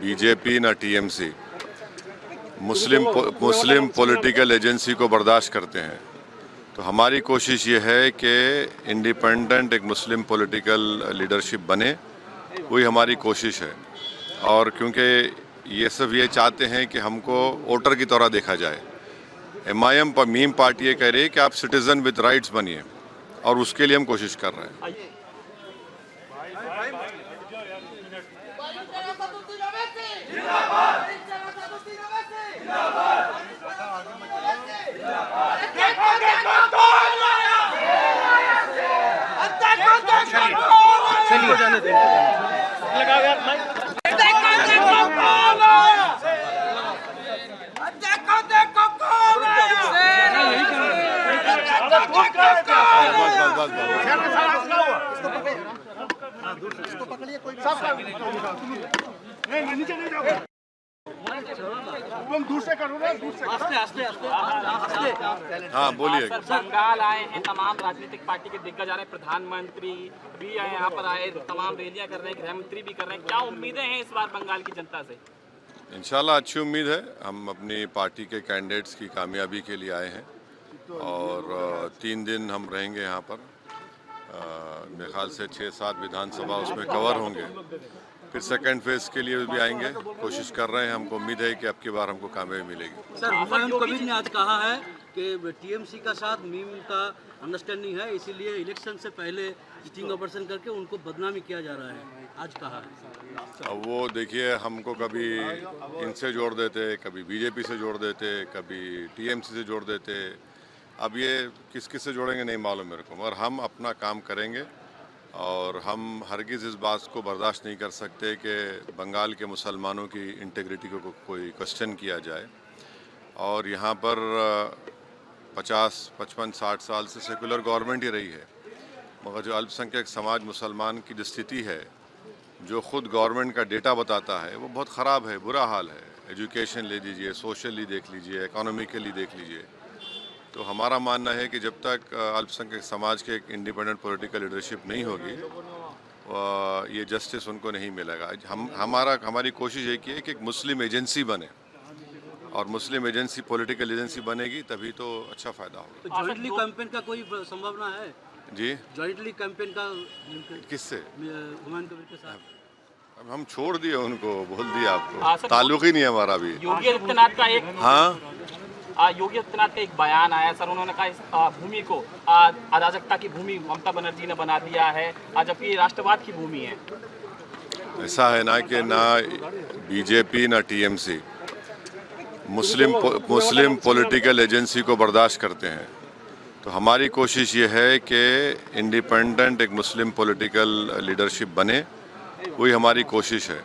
BJP ना TMC मुस्लिम political agency को बर्दाश्त करते हैं। तो हमारी कोशिश ये है कि इंडिपेंडेंट एक मुस्लिम पॉलिटिकल लीडरशिप बने, वही हमारी कोशिश है। और क्योंकि ये सब ये चाहते हैं कि हमको वोटर की तरह देखा जाए। एमआईएम पर मीम पार्टी ये कह रही है कि आप सिटीजन विद राइट्स बनिए, और उसके लिए हम कोशिश कर रहे हैं। हाँ बोलिए। बंगाल आए हैं, तमाम राजनीतिक पार्टी के दिग्गज आ रहे हैं, प्रधानमंत्री भी आए, यहाँ पर आए, तमाम रैलियां कर रहे हैं, गृह मंत्री भी कर रहे हैं। क्या उम्मीदें हैं इस बार बंगाल की जनता से? इंशाल्लाह अच्छी उम्मीद है। हम अपनी पार्टी के कैंडिडेट्स की कामयाबी के लिए आए हैं और 3 दिन हम रहेंगे यहाँ पर। मेरे ख्याल से 6-7 विधानसभा उसमें कवर होंगे। फिर सेकंड फेज के लिए भी आएंगे, कोशिश कर रहे हैं। हमको उम्मीद है कि अब की बार हमको कामयाबी मिलेगी। सर, हुमायूं कबीर ने आज कहा है कि टीएमसी का साथ मीम का अंडरस्टैंडिंग है, इसीलिए इलेक्शन से पहले स्टिंग ऑपरेशन करके उनको बदनामी किया जा रहा है, आज कहा है। अब वो देखिए, हमको कभी इनसे जोड़ देते, कभी बीजेपी से जोड़ देते, कभी टीएमसी से जोड़ देते। अब ये किस किस से जोड़ेंगे नहीं मालूम मेरे को, मगर हम अपना काम करेंगे। और हम हरगिज़ इस बात को बर्दाश्त नहीं कर सकते कि बंगाल के मुसलमानों की इंटीग्रिटी को कोई क्वेश्चन किया जाए। और यहाँ पर 50, 55, 60 साल से सेकुलर गवर्नमेंट ही रही है, मगर जो अल्पसंख्यक समाज मुसलमान की जो स्थिति है, जो ख़ुद गवर्नमेंट का डेटा बताता है, वो बहुत ख़राब है, बुरा हाल है। एजुकेशन ले लीजिए, सोशली देख लीजिए, इकोनॉमिकली देख लीजिए। तो हमारा मानना है कि जब तक अल्पसंख्यक समाज के एक इंडिपेंडेंट पॉलिटिकल लीडरशिप नहीं होगी, ये जस्टिस उनको नहीं मिलेगा। हमारी कोशिश एक है कि एक मुस्लिम एजेंसी बने, और मुस्लिम एजेंसी पॉलिटिकल एजेंसी बनेगी तभी तो अच्छा फ़ायदा होगा। तो जॉइंटली कैंपेन का कोई संभावना है जी? जॉइंटली कैंपेन का किससे? हुमायूं कबीर के साथ? अब हम छोड़ दिए उनको, बोल दिया आपको, ताल्लुक ही नहीं है हमारा अभी। योगी आदित्यनाथ का एक हाँ, योगी आदित्यनाथ का एक बयान आया सर, उन्होंने कहा इस भूमि को अराजकता की भूमि ममता बनर्जी ने बना दिया है, जबकि राष्ट्रवाद की भूमि है। ऐसा है ना कि ना बीजेपी ना टीएमसी मुस्लिम पॉलिटिकल एजेंसी को बर्दाश्त करते हैं। तो हमारी कोशिश ये है कि इंडिपेंडेंट एक मुस्लिम पॉलिटिकल लीडरशिप बने, वही हमारी कोशिश है।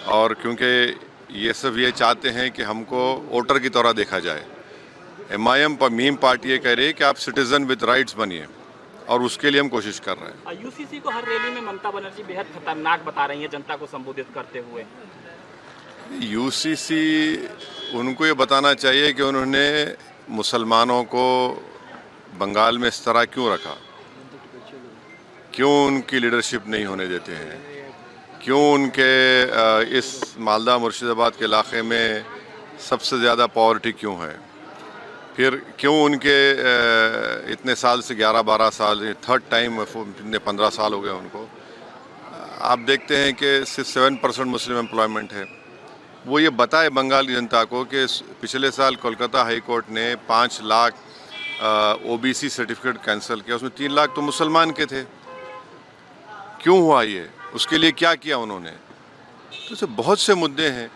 और क्योंकि ये सब ये चाहते हैं कि हमको वोटर की तरह देखा जाए। एमआईएम पर मीम पार्टी ये कह रही है कि आप सिटीजन विद राइट्स बनिए, और उसके लिए हम कोशिश कर रहे हैं। यूसीसी को हर रैली में ममता बनर्जी बेहद खतरनाक बता रही है जनता को संबोधित करते हुए। यूसीसी उनको ये बताना चाहिए कि उन्होंने मुसलमानों को बंगाल में इस तरह क्यों रखा, क्यों उनकी लीडरशिप नहीं होने देते हैं, क्यों उनके इस मालदा मुर्शिदाबाद के इलाके में सबसे ज़्यादा पॉवर्टी क्यों है, फिर क्यों उनके इतने साल से 11-12 साल, थर्ड टाइम 15 साल हो गए उनको। आप देखते हैं कि सिर्फ 7% मुस्लिम एम्प्लॉयमेंट है। वो ये बताए बंगाल की जनता को कि पिछले साल कोलकाता हाई कोर्ट ने 5 लाख ओबीसी सर्टिफिकेट कैंसिल किया, उसमें 3 लाख तो मुसलमान के थे। क्यों हुआ ये, उसके लिए क्या किया उन्होंने? तो ऐसे बहुत से मुद्दे हैं।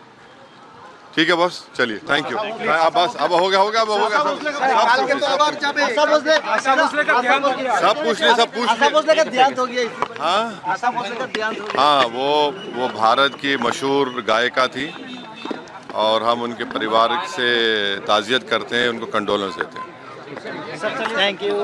ठीक है बस, चलिए, थैंक यू। बस अब हो गया सब पूछ ले। हाँ, वो भारत की मशहूर गायिका थी, और हम उनके परिवार से ताज़ियत करते हैं, उनको कंडोलेंस देते हैं। Thank you.